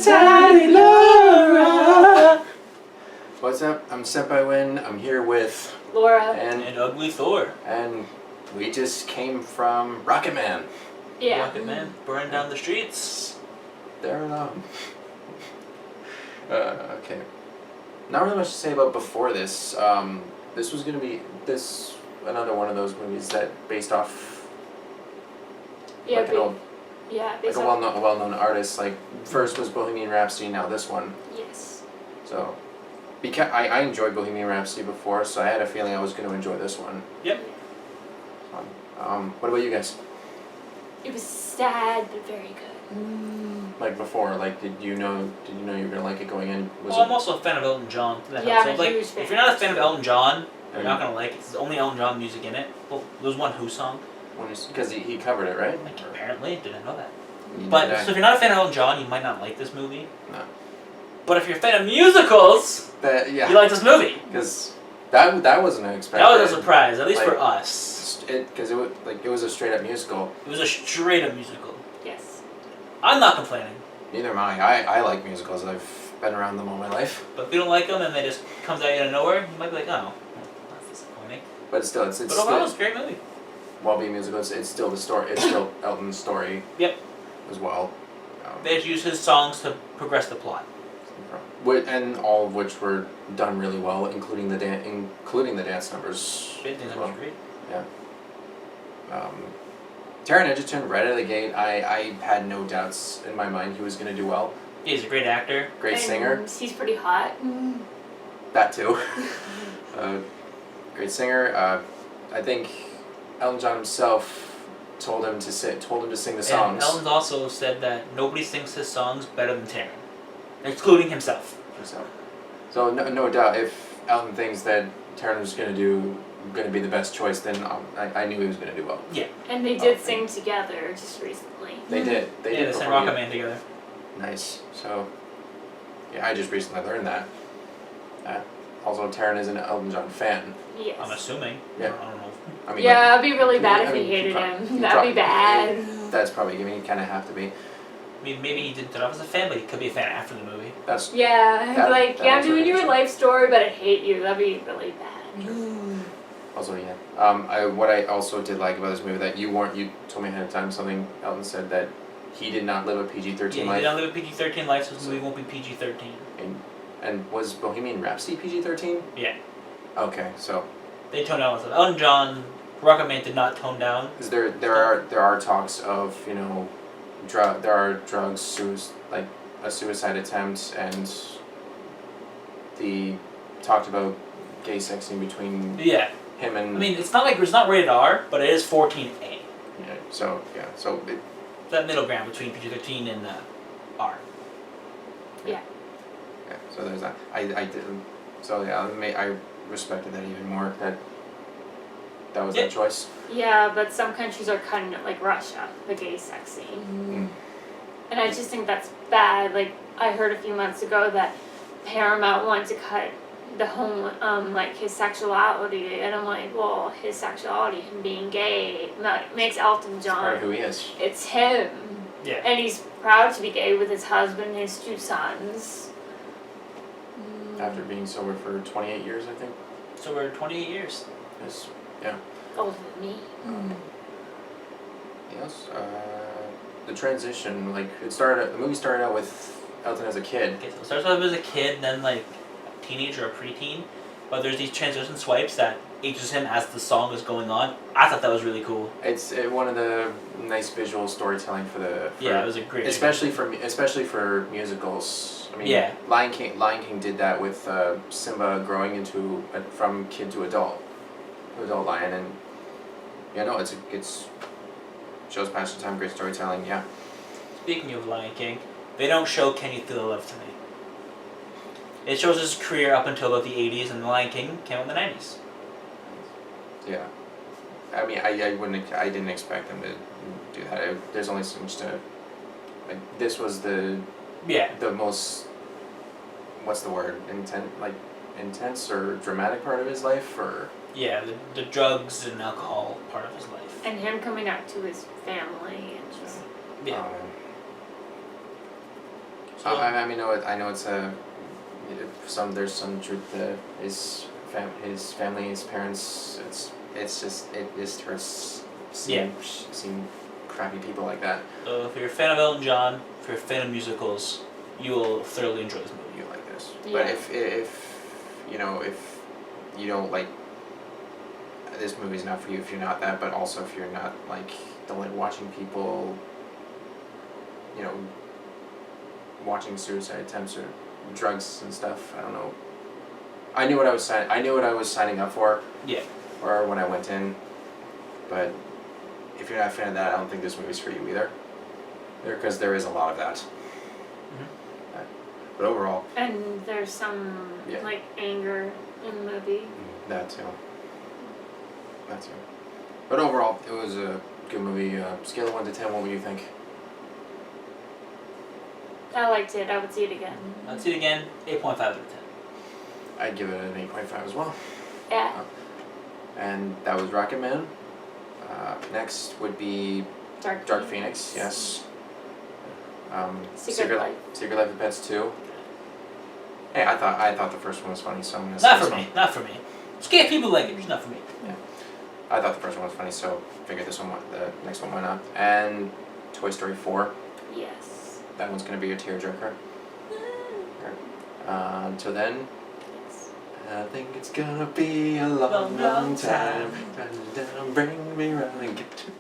Tiny Laura. What's up? I'm Senpai Win. I'm here with Laura and Ugly Thor. And we just came from Rocketman. Yeah. Rocketman burning down the streets. They're alone. Okay. Not really much to say about before this. This was gonna be another one of those movies that based off Yeah, like an old, based like off. a well-known artist. Like first was Bohemian Rhapsody, now this one. Yes. So, because I enjoyed Bohemian Rhapsody before, so I had a feeling I was going to enjoy this one. Yep. What about you guys? It was sad but very good. Like before, like did you know you were gonna like it going in? I'm also a fan of Elton John. Yeah, I'm a like, huge fan. if you're not a fan of Elton John, you're not gonna like it. There's only Elton John music in it. Well, there's one Who song. Because he covered it, right? Like, apparently, didn't know that. You But did so if you're not a fan of Elton John, you might not like this movie. No. But if you're a fan of musicals, yeah. you like this movie. Because that wasn't unexpected. That was a surprise, at least like, for us. Because it was a straight up musical. It was a straight up musical. Yes. I'm not complaining. Neither am I. I like musicals. I've been around them all my life. But if you don't like them and they just comes out of nowhere, you might be like, oh, that's disappointing. But still, it's But still, overall, it's a great movie. while being musical, it's still the story. It's still Elton's story. Yep. As well. They just use his songs to progress the plot. And all of which were done really well, including the dance numbers. That was great. Yeah. Taron Egerton, right out of the gate, I had no doubts in my mind he was going to do well. He's a great actor. Great singer. He's pretty hot. That too. Great singer. I think Elton John himself told him to sing the songs. And Elton's also said that nobody sings his songs better than Taron, including himself. So no doubt, if Elton thinks that Taron was going to be the best choice, then I knew he was going to do well. Yeah. And they did sing together just recently. They did. They sang Rocketman together. Nice. So, yeah, I just recently learned that. Also, Taron is an Elton John fan. Yes. I'm assuming. Yeah. I don't know. I mean, yeah, it'd be really bad if he hated him. That'd be bad. That's probably, I mean, you kind of have to be. I mean, maybe he didn't start off as a fan, but he could be a fan after the movie. I'm doing your life story, but I hate you. That'd be really bad. Also, yeah. What I also did like about this movie that you told me ahead of time something Elton said that he did not live a PG-13 life. Yeah, he did not live a PG-13 life, so this movie won't be PG-13. And was Bohemian Rhapsody PG-13? Yeah. Okay, so. They toned down stuff. Elton John, Rocketman did not tone down. Because there are talks of there are drugs, like a suicide attempt, and the talked about gay sexing between him and. I mean, it's not rated R, but it is 14A. Yeah. So. That middle ground between PG-13 and R. Yeah. Yeah. So there's that. I didn't. So yeah, I respected that even more. That was their choice. Yeah, but some countries are cutting it, like Russia, the gay sex scene. And I just think that's bad. Like, I heard a few months ago that Paramount wanted to cut the whole, his sexuality. And I'm like, well, his sexuality, him being gay, makes Elton John. Part of who he is. It's him. Yeah. And he's proud to be gay with his husband and his 2 sons. After being sober for 28 years, I think. So we're 28 years. Yes. Yeah. Older than me. Yes. The transition, the movie started out with Elton as a kid. Okay, so it starts off as a kid, then like a teenager or a preteen. But there's these transition swipes that ages him as the song is going on. I thought that was really cool. It's one of the nice visual storytelling it was a great. Especially for musicals. I mean, Lion King did that with Simba growing from kid to adult lion, and it's shows passing time, great storytelling. Yeah. Speaking of Lion King, they don't show Can You Feel the Love Tonight. It shows his career up until about the 80s, and The Lion King came out in the 90s. Yeah. I mean, I didn't expect them to do that. There's only so much to. This was the most. What's the word? Intense or dramatic part of his life, or. Yeah, the drugs and alcohol part of his life. And him coming out to his family and just. Yeah. So I mean, I know it's a. There's some truth to his family, his parents. It just hurts seeing crappy people like that. if you're a fan of Elton John, if you're a fan of musicals, you will thoroughly enjoy this movie. You like this, Yeah. but if you you don't like this movie's not for you if you're not that, but also if you're not don't like watching people, watching suicide attempts or drugs and stuff. I don't know. I knew what I was signing up for. Yeah. Or when I went in, but if you're not a fan of that, I don't think this movie's for you either. Because there is a lot of that. Mm-hmm. But overall. And there's some anger in the movie. That too. But overall, it was a good movie. Scale of 1 to 10, what would you think? I liked it. I would see it again. I'd see it again. 8.5 out of 10. I'd give it an 8.5 as well. Yeah. And that was Rocketman. Next would be Dark Phoenix. Yes. Secret Life. Secret Life of Pets 2. Hey, I thought the first one was funny, so I'm gonna. Not for me. Scare people like it, just not for me. Yeah. I thought the first one was funny, so figured the next one went up. And Toy Story 4. Yes. That one's gonna be a tearjerker. Until then. Yes. I think it's gonna be a long, long time. Bring me round and get to